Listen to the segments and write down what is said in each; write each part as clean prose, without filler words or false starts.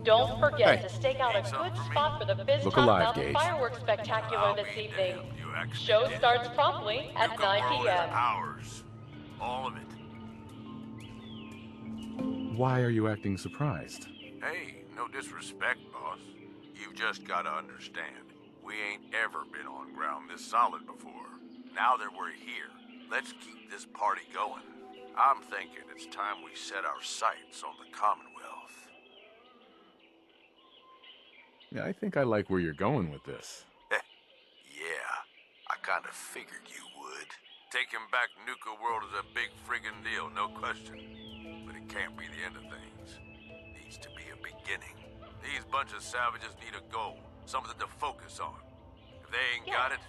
Don't forget to stake out a good spot for the Fizz Look Top alive, Mountain Gage. Fireworks Spectacular I'll this be evening. damned, you actually Show did. starts promptly at Nuka 9 World is p.m. ours. All of it. Why are you acting surprised? Hey, no disrespect, boss. You've just gotta understand. We ain't ever been on ground this solid before. Now that we're here, let's keep this party going. I'm thinking it's time we set our sights on the Commonwealth. Yeah, I think I like where you're going with this. Yeah, I kinda figured you would. Taking back Nuka World is a big friggin' deal, no question. But it can't be the end of things. Needs to be a beginning. These bunch of savages need a goal, something to focus on. If they ain't got it,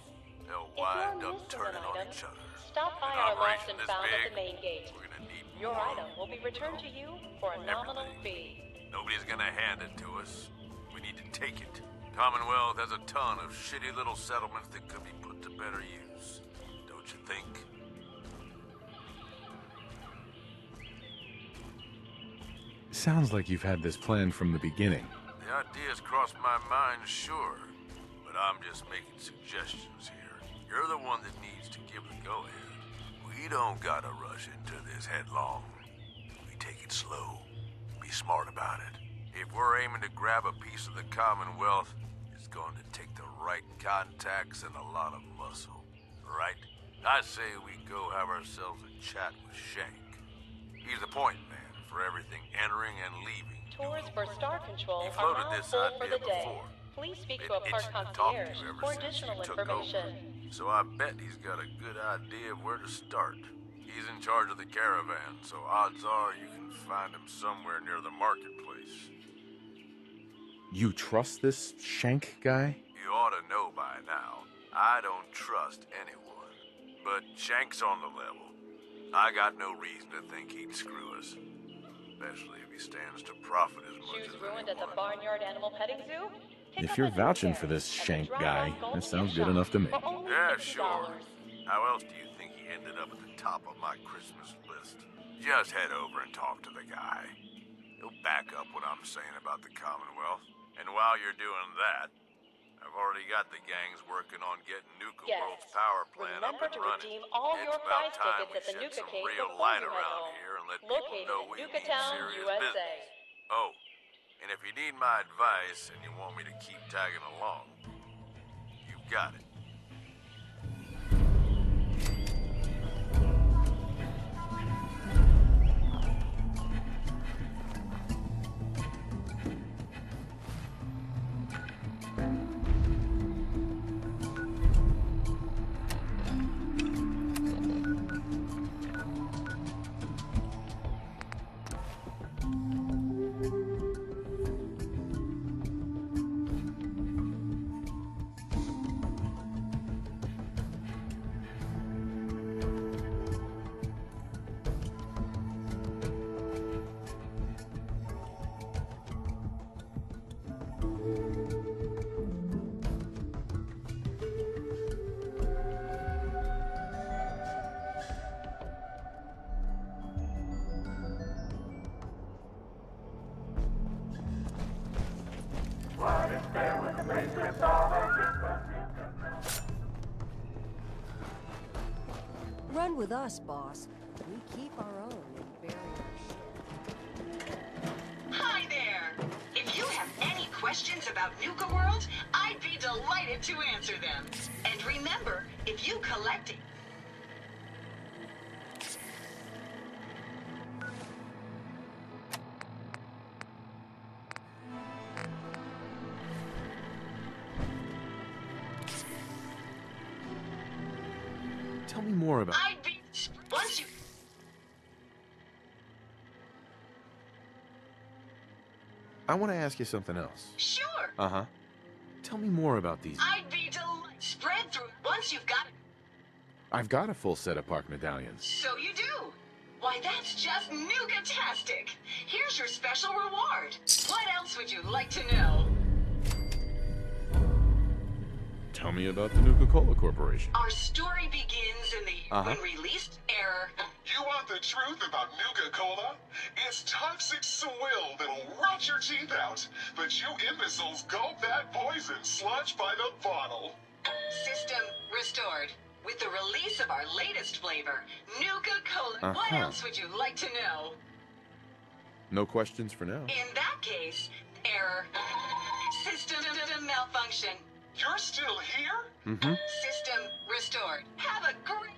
they'll wind up turning on each other. Stop by An our lost operation and this found at big, the main gate. we're gonna need Your more item will be returned to you for a nominal fee. Nobody's gonna hand it to us. We need to take it. Commonwealth has a ton of shitty little settlements that could be put to better use. Don't you think? Sounds like you've had this planned from the beginning. The ideas crossed my mind, sure. But I'm just making suggestions here. You're the one that needs to give the go-ahead. We don't gotta rush into this headlong. We take it slow. Be smart about it. If we're aiming to grab a piece of the Commonwealth, it's going to take the right contacts and a lot of muscle. Right? I say we go have ourselves a chat with Shank. He's the point man for everything entering and leaving. Tours for Star Control He are floated now this full for idea the day. before. Please speak Been to a park itching to talk to concierge you ever for since additional you took information. over. So I bet he's got a good idea of where to start. He's in charge of the caravan, so odds are you can find him somewhere near the marketplace. You trust this Shank guy? You ought to know by now. I don't trust anyone. But Shank's on the level. I got no reason to think he'd screw us. Especially if he stands to profit as much Shoes as ruined at the anyone. Barnyard Animal Petting Zoo? Pick If up you're a new vouching pair for this at the Shank Dry guy, Dock Golden that sounds Gift good enough to me. For only Yeah, $50. sure. How else do you think he ended up at the top of my Christmas list? Just head over and talk to the guy. He'll back up what I'm saying about the Commonwealth. And while you're doing that, I've already got the gangs working on getting Nuka Yes. World's power plant up Remember and to running. redeem all It's your about prize time tickets at the we Nuka shed some Cave real before light you head around home. here and let Located people know in we Nuka mean Town, serious USA. business. Oh, and if you need my advice and you want me to keep tagging along, you've got it. Run with us, boss. We keep our own and bury our shit. Hi there! If you have any questions about Nuka World, I'd be delighted to answer them. And remember, if you collect it... Tell me more about... I'd be... Once you... I want to ask you something else. Sure! Uh-huh. Tell me more about these... I'd be delighted... Spread through... Once you've got it... I've got a full set of park medallions. So you do! Why, that's just Nuka-tastic! Here's your special reward! What else would you like to know? Tell me about the Nuka-Cola Corporation. Our story begins in the Uh-huh. unreleased error. You want the truth about Nuka Cola? It's toxic swill that'll rot your teeth out. But you imbeciles gulp that poison sludge by the bottle. System restored. With the release of our latest flavor, Nuka Cola. What else would you like to know? No questions for now. In that case, error. System malfunction. You're still here? Mm-hmm. System restored. Have a great...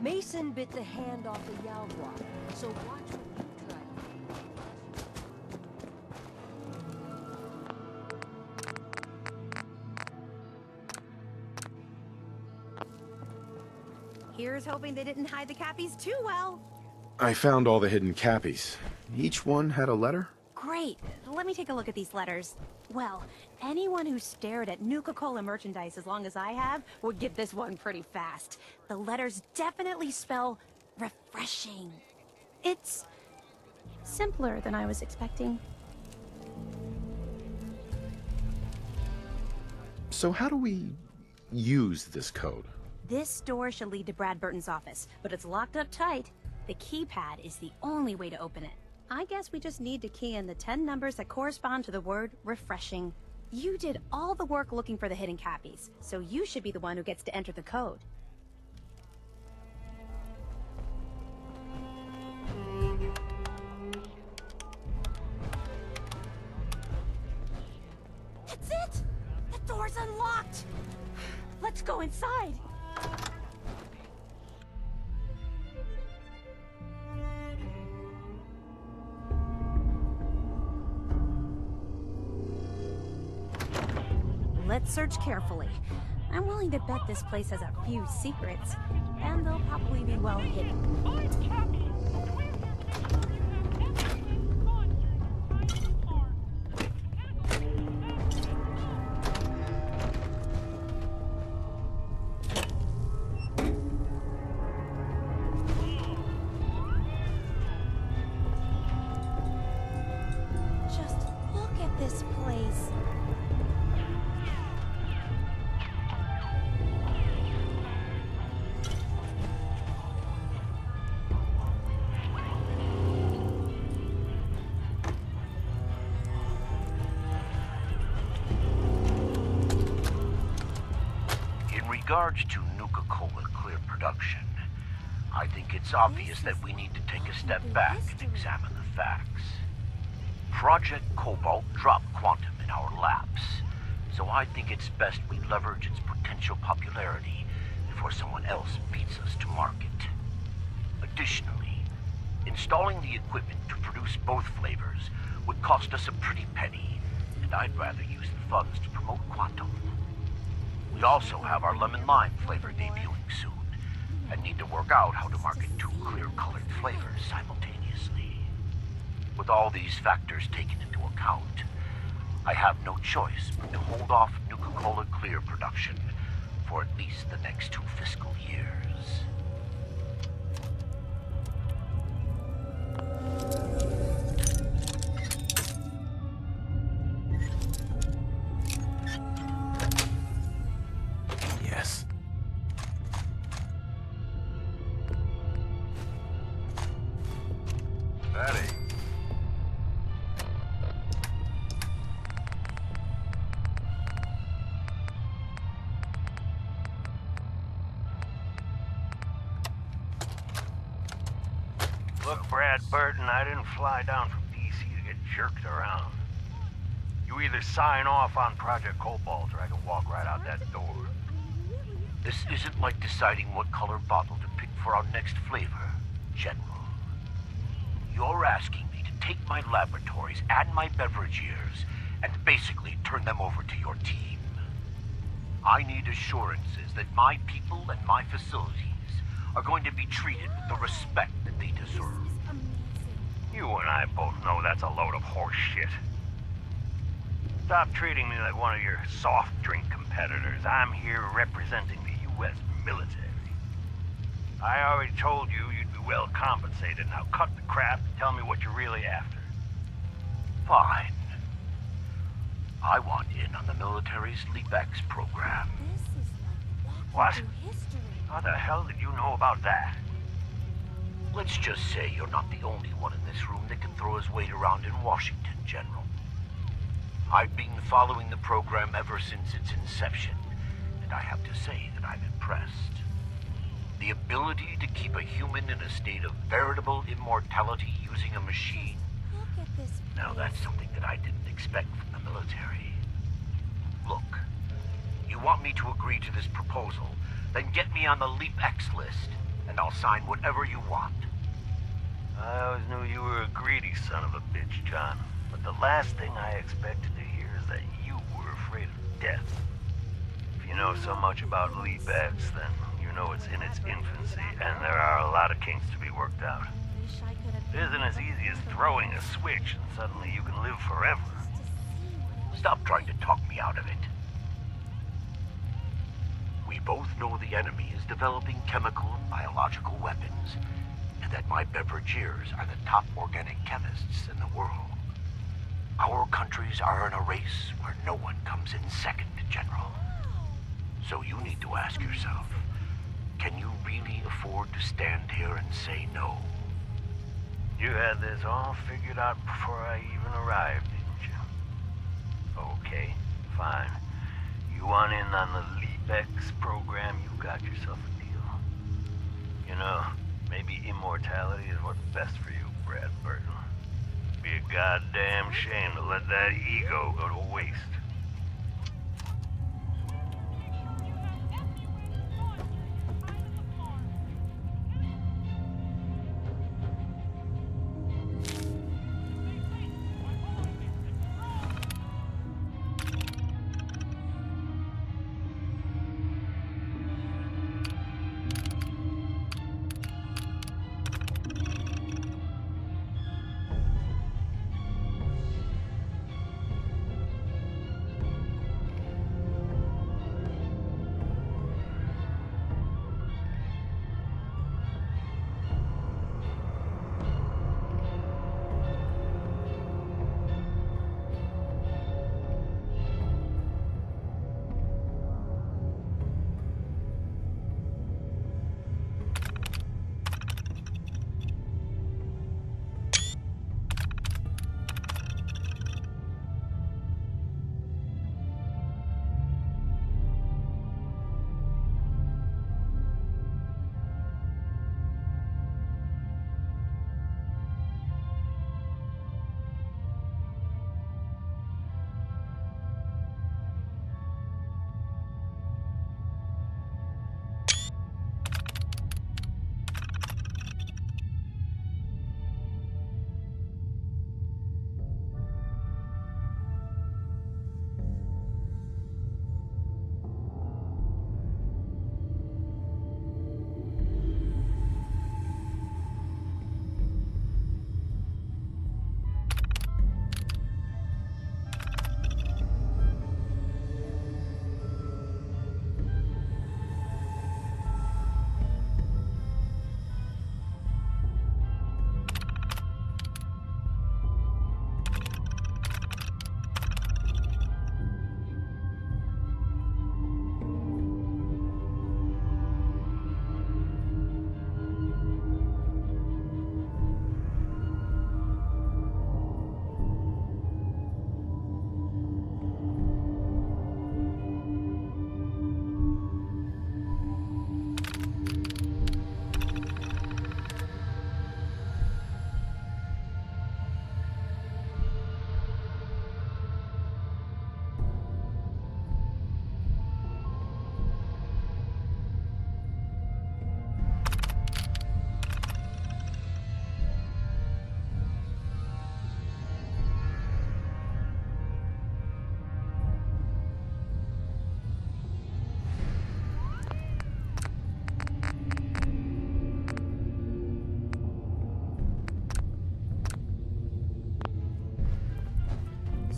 Mason bit the hand off the Yalwa, so watch what you try. Here's hoping they didn't hide the cappies too well. I found all the hidden cappies. Each one had a letter? Great. Let me take a look at these letters. Well, anyone who stared at Nuka Cola merchandise as long as I have would get this one pretty fast. The letters definitely spell refreshing. It's simpler than I was expecting. So how do we use this code? This door should lead to Brad Burton's office, but it's locked up tight. The keypad is the only way to open it. I guess we just need to key in the 10 numbers that correspond to the word refreshing. You did all the work looking for the hidden cappies, so you should be the one who gets to enter the code. That's it! The door's unlocked! Let's go inside! Let's search carefully. I'm willing to bet this place has a few secrets, and they'll probably be well hidden. Just look at this place. In regards to Nuka Cola Clear production, I think it's obvious that we need to take a step back and examine the facts. Project Cobalt dropped Quantum in our laps, so I think it's best we leverage its potential popularity before someone else beats us to market. Additionally, installing the equipment to produce both flavors would cost us a pretty penny, and I'd rather use the funds to promote Quantum. We also have our lemon lime flavor debuting soon, and need to work out how to market two clear-colored flavors simultaneously. With all these factors taken into account, I have no choice but to hold off Nuka Cola Clear production for at least the next 2 fiscal years. Yes. Patty. Look, Brad Burton, I didn't fly down from DC to get jerked around. You either sign off on Project Cobalt or I can walk right out that door. This isn't like deciding what color bottle to pick for our next flavor, General. You're asking me to take my laboratories and my beverage years and basically turn them over to your team. I need assurances that my people and my facilities are going to be treated with the respect that they deserve. You and I both know that's a load of horse shit. Stop treating me like one of your soft drink competitors. I'm here representing the U.S. military. I already told you you'd be well compensated. Now cut the crap and tell me what you're really after. Fine. I want in on the military's LEAP-X program. This is like walking What? through history. How the hell did you know about that? Let's just say you're not the only one in this room that can throw his weight around in Washington, General. I've been following the program ever since its inception, and I have to say that I'm impressed. The ability to keep a human in a state of veritable immortality using a machine. Look at this. Now that's something that I didn't expect from the military. Look, you want me to agree to this proposal, then get me on the LEAP-X list, and I'll sign whatever you want. I always knew you were a greedy son of a bitch, John. But the last thing I expected to hear is that you were afraid of death. If you know so much about LEAP-X, then you know it's in its infancy, and there are a lot of kinks to be worked out. It isn't as easy as throwing a switch and suddenly you can live forever. Stop trying to talk me out of it. We both know the enemy is developing chemical and biological weapons, and that my beverageers are the top organic chemists in the world. Our countries are in a race where no one comes in second, General. So you need to ask yourself, can you really afford to stand here and say no? You had this all figured out before I even arrived, didn't you? Okay, fine. You want in on the LEAP-X program, you got yourself a deal. You know, maybe immortality is what's best for you, Brad Burton. Be a goddamn shame to let that ego go to waste.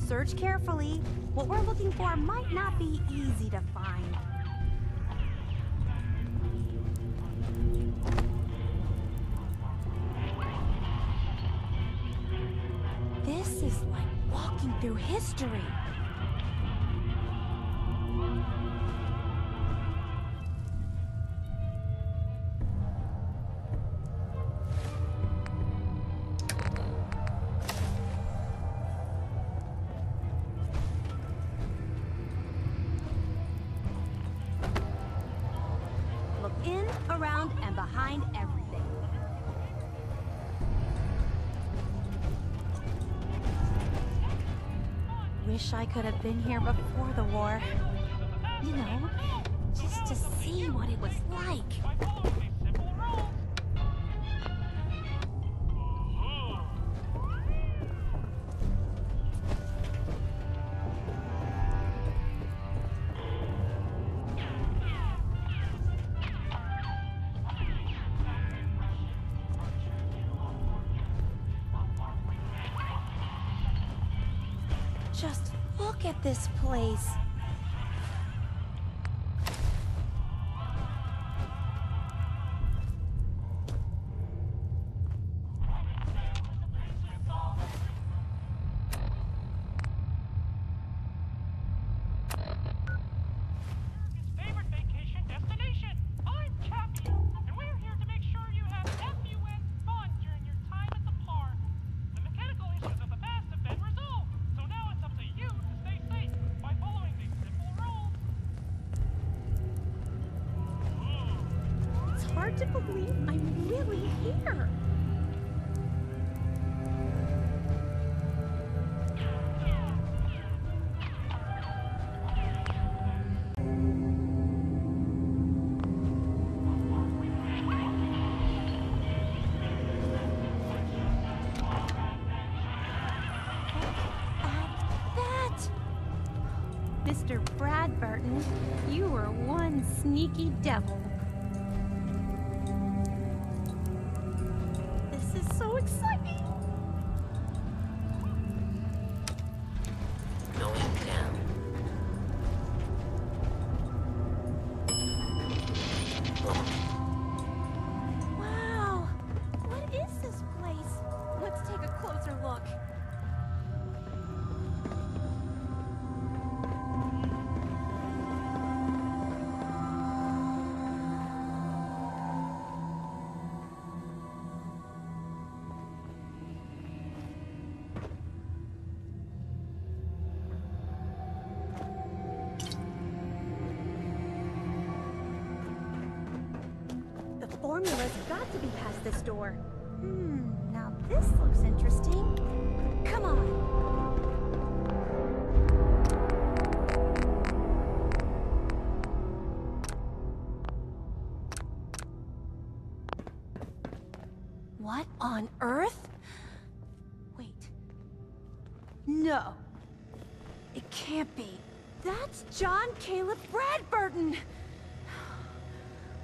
Search carefully. What we're looking for might not be easy to find. This is like walking through history. in, around, and behind everything. Wish I could have been here before the war. You know, just to see what it was like. Just look at this place. Favorite vacation destination. I'm Chappie, and we're here to make sure you have FUN fun during your time at the park. The mechanical issues of the past have been resolved, so now it's up to you to stay safe by following these simple rules. It's hard to believe I'm really here. Mr. Bradburton, you were one sneaky devil. This is so exciting! Going down. Wow! What is this place? Let's take a closer look. The formula's got to be past this door. Now this looks interesting. Come on. What on earth? Wait. No. It can't be. That's John Caleb Bradburton!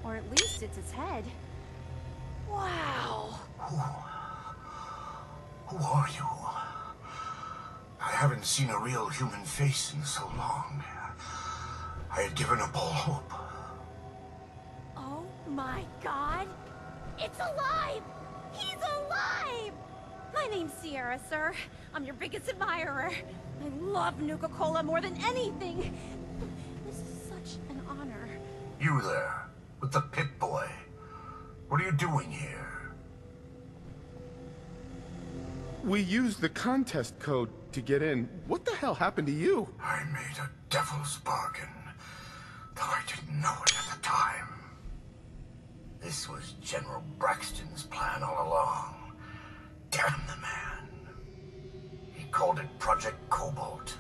Or at least it's his head. Wow. Who are you? I haven't seen a real human face in so long. I had given up all hope. Oh my god! It's alive! He's alive! My name's Sierra, sir. I'm your biggest admirer. I love Nuka-Cola more than anything. This is such an honor. You there, with the pit boy. What are you doing here? We used the contest code to get in. What the hell happened to you? I made a devil's bargain, though I didn't know it at the time. This was General Braxton's plan all along. Damn the man. He called it Project Cobalt.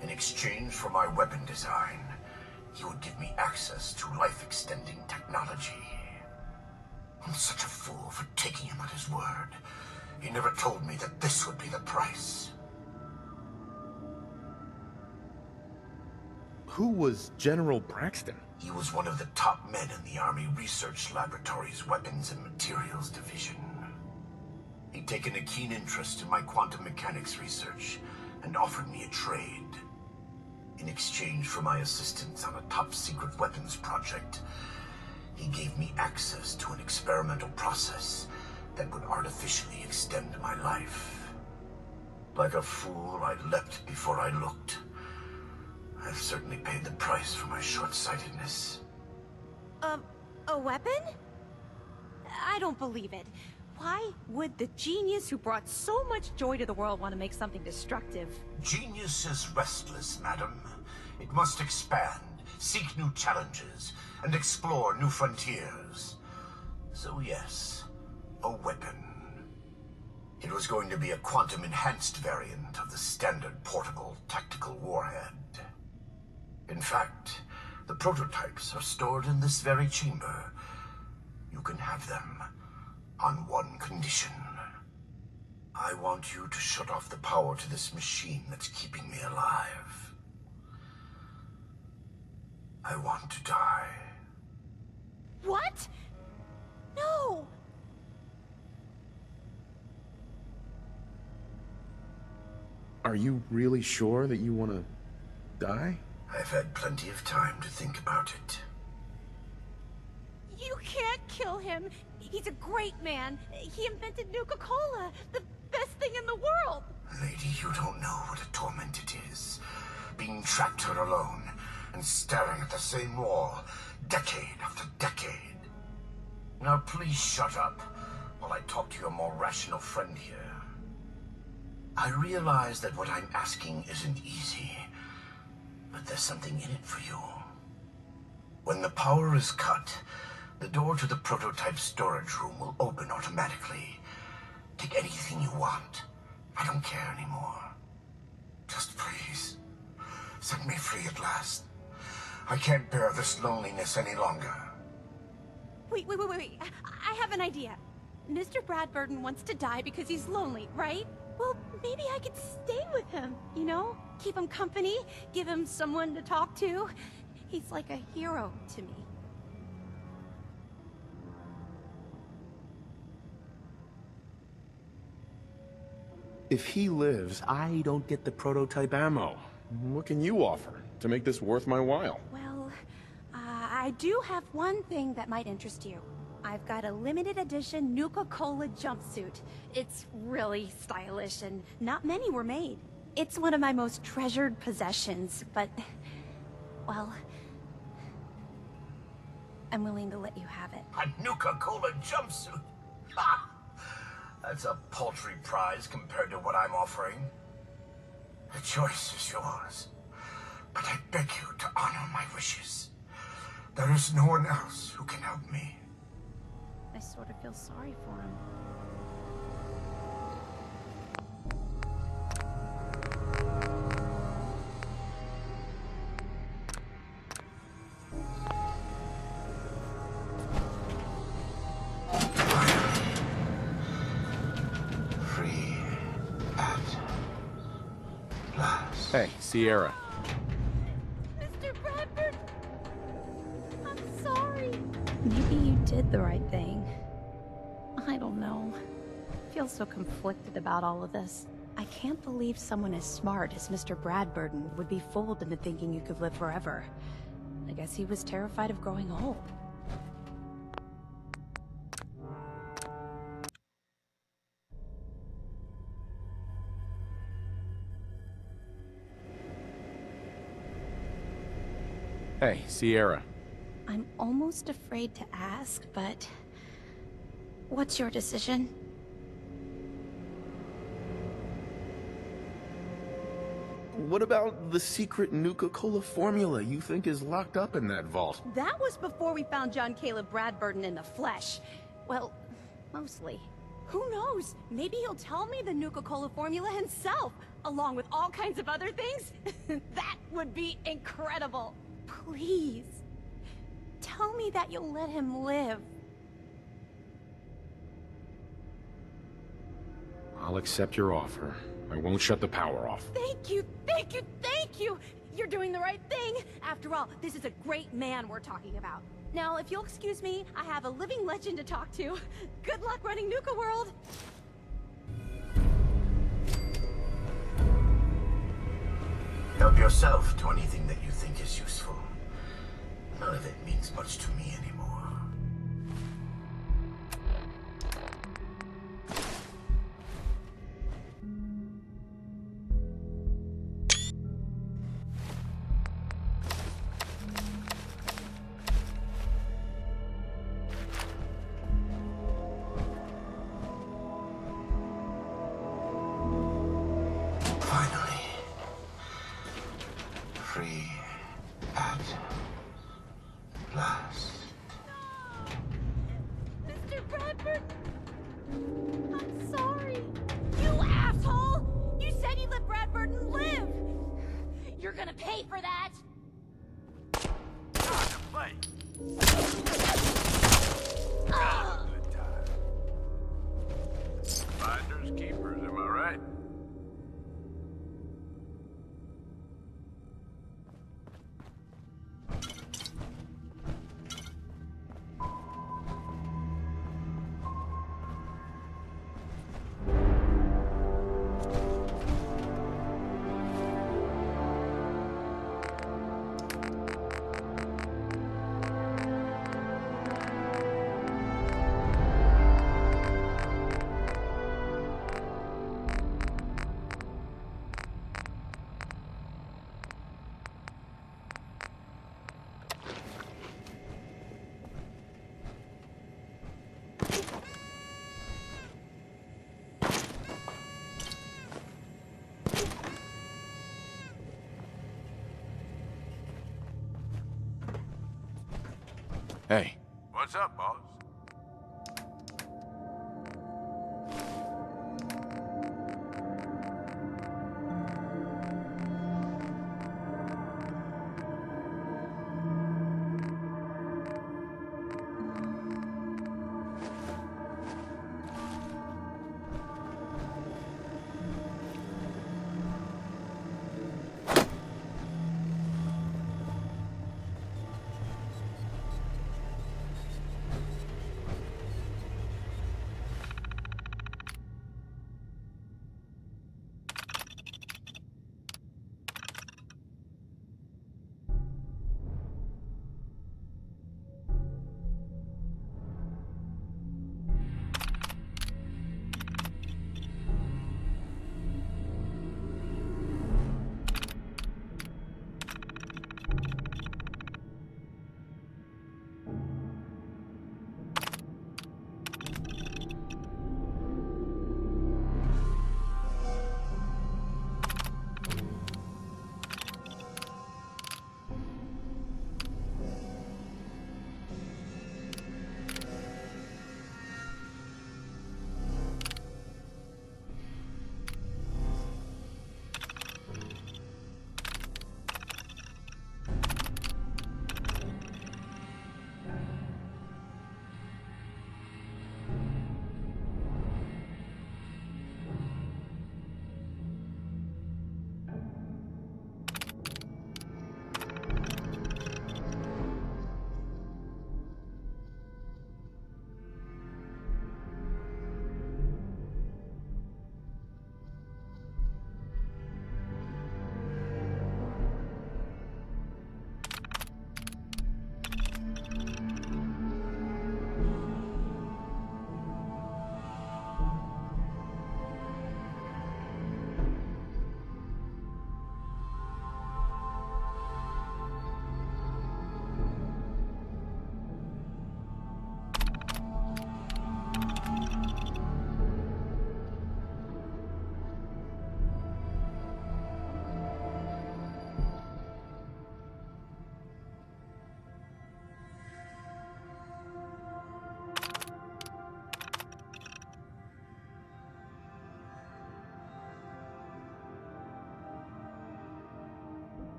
In exchange for my weapon design, he would give me access to life-extending technology. I'm such a fool for taking him at his word. He never told me that this would be the price. Who was General Braxton? He was one of the top men in the Army Research Laboratory's Weapons and Materials Division. He'd taken a keen interest in my quantum mechanics research and offered me a trade. In exchange for my assistance on a top-secret weapons project, he gave me access to an experimental process that would artificially extend my life. Like a fool, I leapt before I looked. I've certainly paid the price for my short-sightedness. A weapon? I don't believe it. Why would the genius who brought so much joy to the world want to make something destructive? Genius is restless, madam. It must expand, seek new challenges, and explore new frontiers. So yes, a weapon. It was going to be a quantum-enhanced variant of the standard portable tactical warhead. In fact, the prototypes are stored in this very chamber. You can have them on one condition. I want you to shut off the power to this machine that's keeping me alive. I want to die. What? No! Are you really sure that you want to die? I've had plenty of time to think about it. You can't kill him. He's a great man. He invented Nuka-Cola, the best thing in the world. Lady, you don't know what a torment it is. Being trapped here alone and staring at the same wall, decade after decade. Now please shut up while I talk to your more rational friend here. I realize that what I'm asking isn't easy, but there's something in it for you. When the power is cut, the door to the prototype storage room will open automatically. Take anything you want. I don't care anymore. Just please, set me free at last. I can't bear this loneliness any longer. Wait. I have an idea. Mr. Bradburton wants to die because he's lonely, right? Well, maybe I could stay with him, you know? Keep him company, give him someone to talk to. He's like a hero to me. If he lives, I don't get the prototype ammo. What can you offer to make this worth my while? Well, I do have one thing that might interest you. I've got a limited edition Nuka-Cola jumpsuit. It's really stylish and not many were made. It's one of my most treasured possessions, but, well, I'm willing to let you have it. A Nuka-Cola jumpsuit? Ha! That's a paltry prize compared to what I'm offering. The choice is yours, but I beg you to honor my wishes. There is no one else who can help me. I sort of feel sorry for him. Free at last. Hey, Sierra. Mr. Bradford! I'm sorry. Maybe you did the right thing. I don't know. I feel so conflicted about all of this. I can't believe someone as smart as Mr. Bradburton would be fooled into thinking you could live forever. I guess he was terrified of growing old. Hey, Sierra. I'm almost afraid to ask, but... what's your decision? What about the secret Nuka-Cola formula you think is locked up in that vault? That was before we found John Caleb Bradburton in the flesh. Well, mostly. Who knows? Maybe he'll tell me the Nuka-Cola formula himself, along with all kinds of other things. That would be incredible. Please. Tell me that you'll let him live. I'll accept your offer. I won't shut the power off. Thank you! You're doing the right thing! After all, this is a great man we're talking about. Now, if you'll excuse me, I have a living legend to talk to. Good luck running Nuka World! Help yourself to anything that you think is useful. None of it means much to me anymore. Finally. Free at Hey. What's up, boss?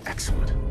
Excellent.